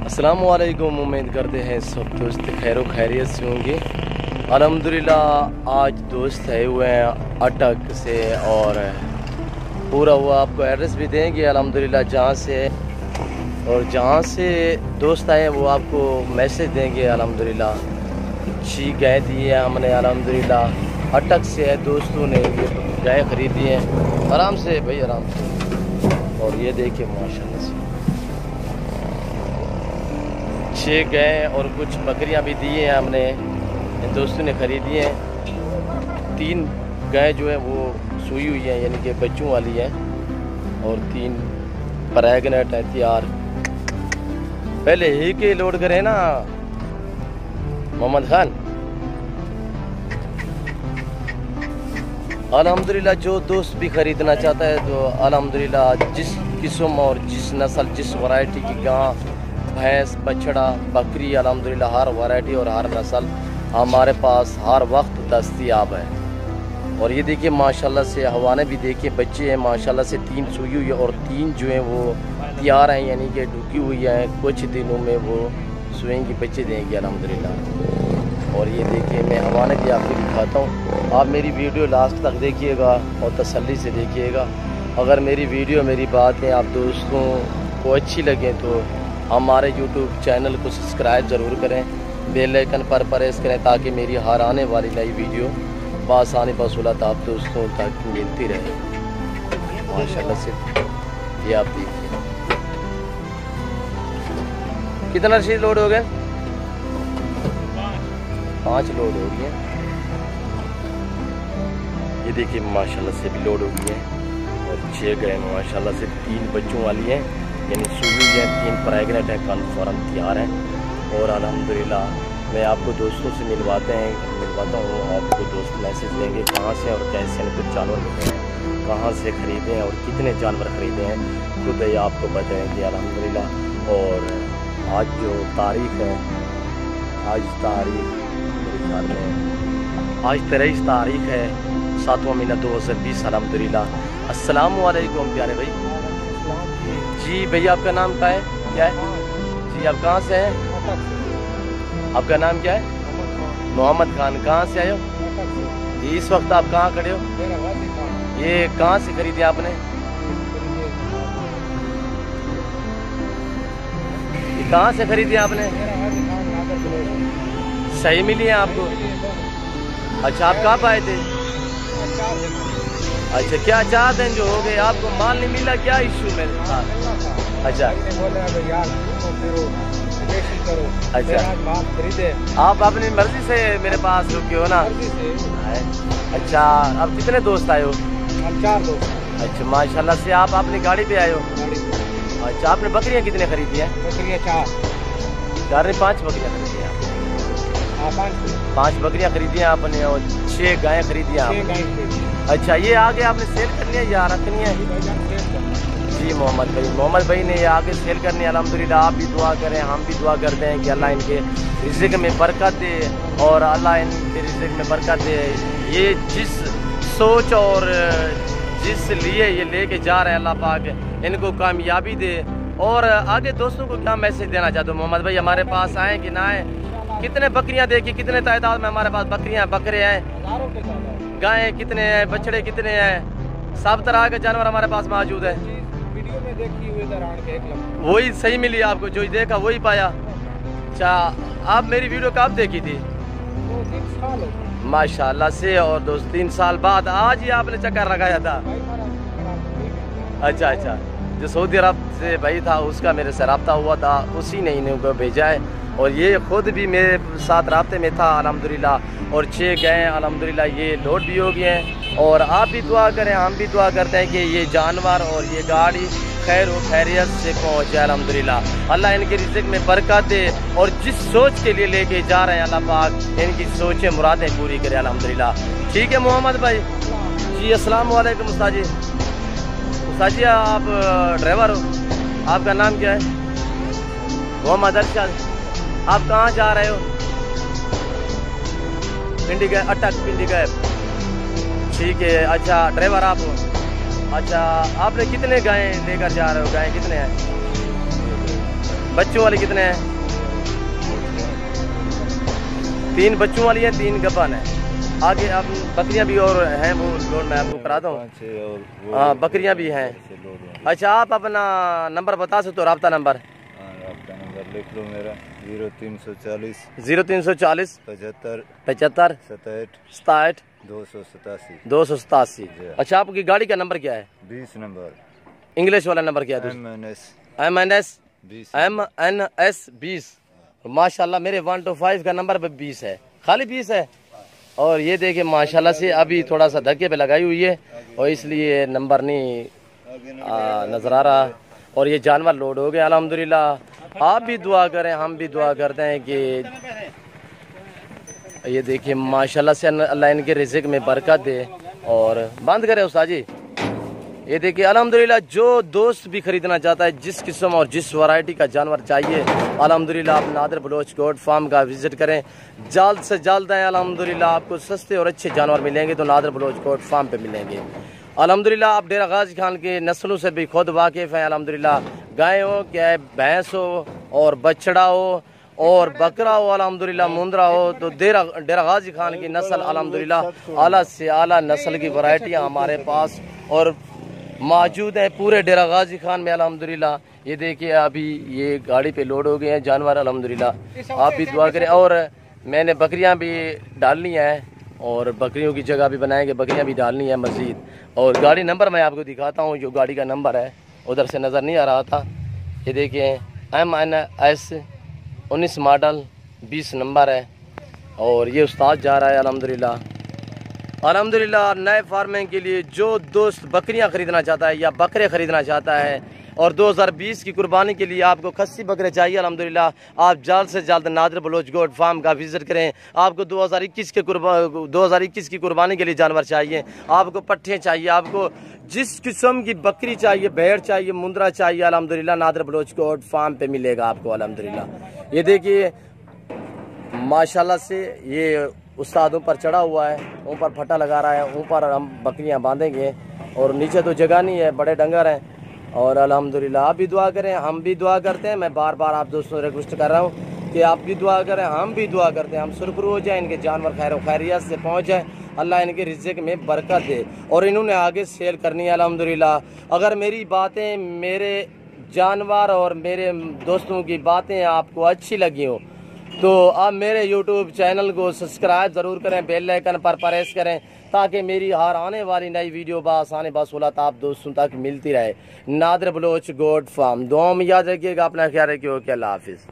अस्सलाम वालेकुम। उम्मीद करते हैं सब दोस्त खैर खैरियत से होंगे। अल्हम्दुलिल्लाह आज दोस्त आए हुए हैं अटक से और पूरा वो आपको एड्रेस भी देंगे अल्हम्दुलिल्लाह जहाँ से, और जहाँ से दोस्त आए वो आपको मैसेज देंगे अल्हम्दुलिल्लाह। जी गाय दी है हमने अल्हम्दुलिल्लाह, अटक से है दोस्तों ने ये गाय ख़रीदी है। आराम से भाई आराम से। और ये देखिए माशाल्लाह से 6 गाय और कुछ बकरियां भी दी हैं हमने, इन दोस्तों ने ख़रीदी हैं। 3 गाय जो है वो सूई हुई हैं यानी कि बच्चों वाली हैं, और 3 प्रेग्नेंट है तैयार। पहले ही के लोड करें ना मोहम्मद खान। अल्हम्दुलिल्लाह जो दोस्त भी ख़रीदना चाहता है तो अल्हम्दुलिल्लाह जिस किस्म और जिस नस्ल जिस वैरायटी की गां भैंस बछड़ा बकरी अल्हम्दुलिल्लाह हर वैरायटी और हर नस्ल हमारे पास हर वक्त दस्तयाब है। और ये देखिए माशाल्लाह से हवाने भी देखिए बच्चे हैं माशाल्लाह से, 3 सूई हुई है और 3 जो हैं वो तैयार हैं यानी कि ढुकी हुई है। कुछ दिनों में वो सूएंगी बच्चे देंगे अल्हम्दुलिल्लाह। और ये देखिए मैं हवाने भी आपको दिखाता हूँ, आप मेरी वीडियो लास्ट तक देखिएगा और तसल्ली से देखिएगा। अगर मेरी वीडियो मेरी बातें आप दोस्तों को अच्छी लगें तो हमारे YouTube चैनल को सब्सक्राइब ज़रूर करें, बेल आइकन पर प्रेस करें ताकि मेरी हर आने वाली नई वीडियो बआसानी बसूलत आप दोस्तों तक मिलती रहे माशाल्लाह से। ये आप देखिए कितना रशीद लोड हो गए, 5 लोड हो गई हैं। ये देखिए माशाल्लाह से भी लोड हो गई है और 6 गए माशाल्लाह से, 3 बच्चों वाली हैं यानी सूई है, 3 प्रेग्नेंट है कन्फर्म तैयार हैं। और अल्हम्दुलिल्लाह मैं आपको दोस्तों से मिलवाता हूँ, आपको दोस्त मैसेज देंगे कहाँ से और कैसे इनको जानवर मिलते हैं, कहाँ से ख़रीदे हैं और कितने जानवर ख़रीदे हैं, खुद ही आपको बताएंगे अल्हम्दुलिल्लाह। और आज जो तारीख़ है, आज तारीख़ मेरे ख्याल में आज 23 तारीख़ है 7वां महीना 2020 अल्हम्दुलिल्लाह। अस्सलाम वालेकुम प्यारे भाई। जी भैया आपका नाम क्या है? जी आप कहाँ से हैं? आपका नाम क्या है? मोहम्मद खान। कहाँ से आए हो? जी इस वक्त आप कहाँ खड़े हो? ये कहाँ से खरीदी आपने? ये कहाँ से खरीदी आपने? सही मिली है आपको? अच्छा आप कब आए थे? अच्छा क्या चाहते हैं जो हो गए, आपको माल नहीं मिला, क्या इशू में था? अच्छा अच्छा आप अपनी मर्जी से मेरे पास रुके हो ना? अच्छा अब कितने दोस्त आए हो? हम 4 दोस्त। अच्छा माशाल्लाह से आप अपनी गाड़ी पे आए हो? अच्छा आपने बकरियां कितने खरीदी हैं? बकरियां 4 नहीं 5 बकरियां खरीदी हैं। 5 बकरियां खरीदी हैं आपने और 6 गायें खरीदी हैं। अच्छा ये आगे आपने सेल करनी है या रखनी है? जी मोहम्मद भाई ने ये आगे सेल करनी है अल्हम्दुलिल्लाह। आप भी दुआ करें, हम भी दुआ करते हैं कि अल्लाह इनके रिज़्क़ में बरकत दे और अल्लाह इनके रिज़्क़ में बरकत दे। ये जिस सोच और जिस लिए ये लेके जा रहे हैं अल्लाह पाक इनको कामयाबी दे। और आगे दोस्तों को क्या मैसेज देना चाहते हो मोहम्मद भाई? हमारे पास आएँ कि ना आए? कितने बकरियाँ देखिए, कितने तादाद में हमारे पास बकरियाँ बकरे हैं, गायें कितने हैं, बछड़े कितने हैं, सब तरह के जानवर हमारे पास मौजूद है। वीडियो में देखी हुई वही सही मिली आपको, जो देखा वही पाया। अच्छा आप मेरी वीडियो कब देखी थी? 3 साल माशाल्लाह से। और दोस्त 3 साल बाद आज ही आपने चक्कर लगाया था? अच्छा जो सऊदी अरब से भाई था उसका मेरे से रब्ता हुआ था, उसी ने इनको भेजा है और ये ख़ुद भी मेरे साथ राब्ते में था अल्हम्दुलिल्लाह। और 6 गए अल्हम्दुलिल्लाह, ये लोड भी हो गए हैं। और आप भी दुआ करें, हम भी दुआ करते हैं कि ये जानवर और ये गाड़ी खैर व खैरियत से पहुँच जाए अल्हम्दुलिल्लाह। अल्लाह इनके रिज़्क़ में बरकत दे और जिस सोच के लिए लेके जा रहे हैं अल्लाह पाक इनकी सोचें मुरादें पूरी करे अल्हम्दुलिल्लाह। ठीक है मोहम्मद भाई। जी अस्सलाम वालेकुम उस्ताद जी आप ड्राइवर हो, आपका नाम क्या है? मोहम्मद अरशद। आप कहाँ जा रहे हो? पिंडी गए, अटक पिंडी गए। ठीक है अच्छा ड्राइवर आप हो? अच्छा आपने कितने गायें लेकर जा रहे हो? गायें कितने हैं? बच्चों वाली कितने हैं? 3 बच्चों वाली है, 3 गब्बान है। आगे अब बकरियां भी और हैं, वो लोड मैं आपको कराता हूँ। हाँ, बकरियां भी हैं। अच्छा, आप अपना नंबर बता सकते हो, रब्ता नंबर? रब्ता नंबर लिख लो मेरा 0340 0340 75 75 67 67 287 287। अच्छा, आपकी गाड़ी का नंबर क्या है? 20 नंबर। इंग्लिश वाला नंबर क्या है? MNS 20। माशाल्लाह मेरे 1 to 5 का नंबर 20 है, खाली 20 है। और ये देखिए माशाल्लाह से अभी थोड़ा सा धक्के पे लगाई हुई है और इसलिए नंबर नहीं नजर आ रहा। और ये जानवर लोड हो गया अल्हम्दुलिल्लाह। आप भी दुआ करें, हम भी दुआ करते हैं कि ये देखिए माशाल्लाह से अल्लाह इनके रिज़्क़ में बरकत दे। और बंद करें उस्ताद जी। ये देखिए अल्हम्दुलिल्लाह, जो दोस्त भी खरीदना चाहता है, जिस किस्म और जिस वैरायटी का जानवर चाहिए, अल्हम्दुलिल्लाह आप नादिर बलोच गोट फार्म का विजिट करें। जल्द से जल्द है अल्हम्दुलिल्लाह, आपको सस्ते और अच्छे जानवर मिलेंगे तो नादिर बलोच गोट फार्म पे मिलेंगे। अल्हम्दुलिल्लाह आप डेरा गाजी खान के नस्लों से भी खुद वाकिफ़ हैं। अल्हम्दुलिल्लाह गाय हो, क्या भैंस हो और बछड़ा हो और बकरा हो, अल्हम्दुलिल्लाह मुंद्रा हो, तो डेरा गाजी खान की नस्ल अल्हम्दुलिल्लाह आला से आला नस्ल की वैरायटियाँ हमारे पास और मौजूद है पूरे डेरा गाजी खान में अल्हम्दुलिल्लाह। ये देखिए अभी ये गाड़ी पे लोड हो गए हैं जानवर अल्हम्दुलिल्लाह। आप भी दुआ करें। और मैंने बकरियां भी डालनी है और बकरियों की जगह भी बनाएंगे, बकरियां भी डालनी है मज़ीद। और गाड़ी नंबर मैं आपको दिखाता हूँ, जो गाड़ी का नंबर है उधर से नज़र नहीं आ रहा था। ये देखिए MNS 19 मॉडल 20 नंबर है और ये उस्ताद जा रहा है अल्हम्दुलिल्लाह। अल्हम्दुलिल्लाह नए फार्मिंग के लिए जो दोस्त बकरियां ख़रीदना चाहता है या बकरे ख़रीदना चाहता है और 2020 की कुर्बानी के लिए आपको खस्सी बकरे चाहिए, अल्हम्दुलिल्लाह आप जल्द से जल्द नादिर बलोच गोट फार्म का विज़िट करें। आपको 2021 की कुर्बानी के लिए जानवर चाहिए, आपको पट्ठे चाहिए, आपको जिस किस्म की बकरी चाहिए, भेड़ चाहिए, मुंद्रा चाहिए, अल्हम्दुलिल्लाह नादिर बलोच गोट फार्म पे मिलेगा आपको अल्हम्दुलिल्लाह। ये देखिए माशाल्लाह से ये उस्ताद ऊपर चढ़ा हुआ है, ऊपर फटा लगा रहा है, ऊपर हम बकरियां बांधेंगे और नीचे तो जगह नहीं है, बड़े डंगर हैं। और अल्हम्दुलिल्लाह आप भी दुआ करें, हम भी दुआ करते हैं। मैं बार बार आप दोस्तों से रिक्वेस्ट कर रहा हूँ कि आप भी दुआ करें, हम भी दुआ करते हैं। हम सुरखरू हो जाए, इनके जानवर खैर खैरियत से पहुँच जाए, अल्लाह इनके रिज़्क़ में बरकत दे और इन्होंने आगे सेल करनी है अल्हम्दुलिल्लाह। अगर मेरी बातें, मेरे जानवर और मेरे दोस्तों की बातें आपको अच्छी लगी हो तो आप मेरे YouTube चैनल को सब्सक्राइब ज़रूर करें, बेल आइकन पर प्रेस करें ताकि मेरी हर आने वाली नई वीडियो बासानी बसहूलत आप दोस्तों तक मिलती रहे। Nadir Baloch goat farm. दुआ में याद रखिएगा, अपना ख्याल रखिए। अल्लाह हाफिज़।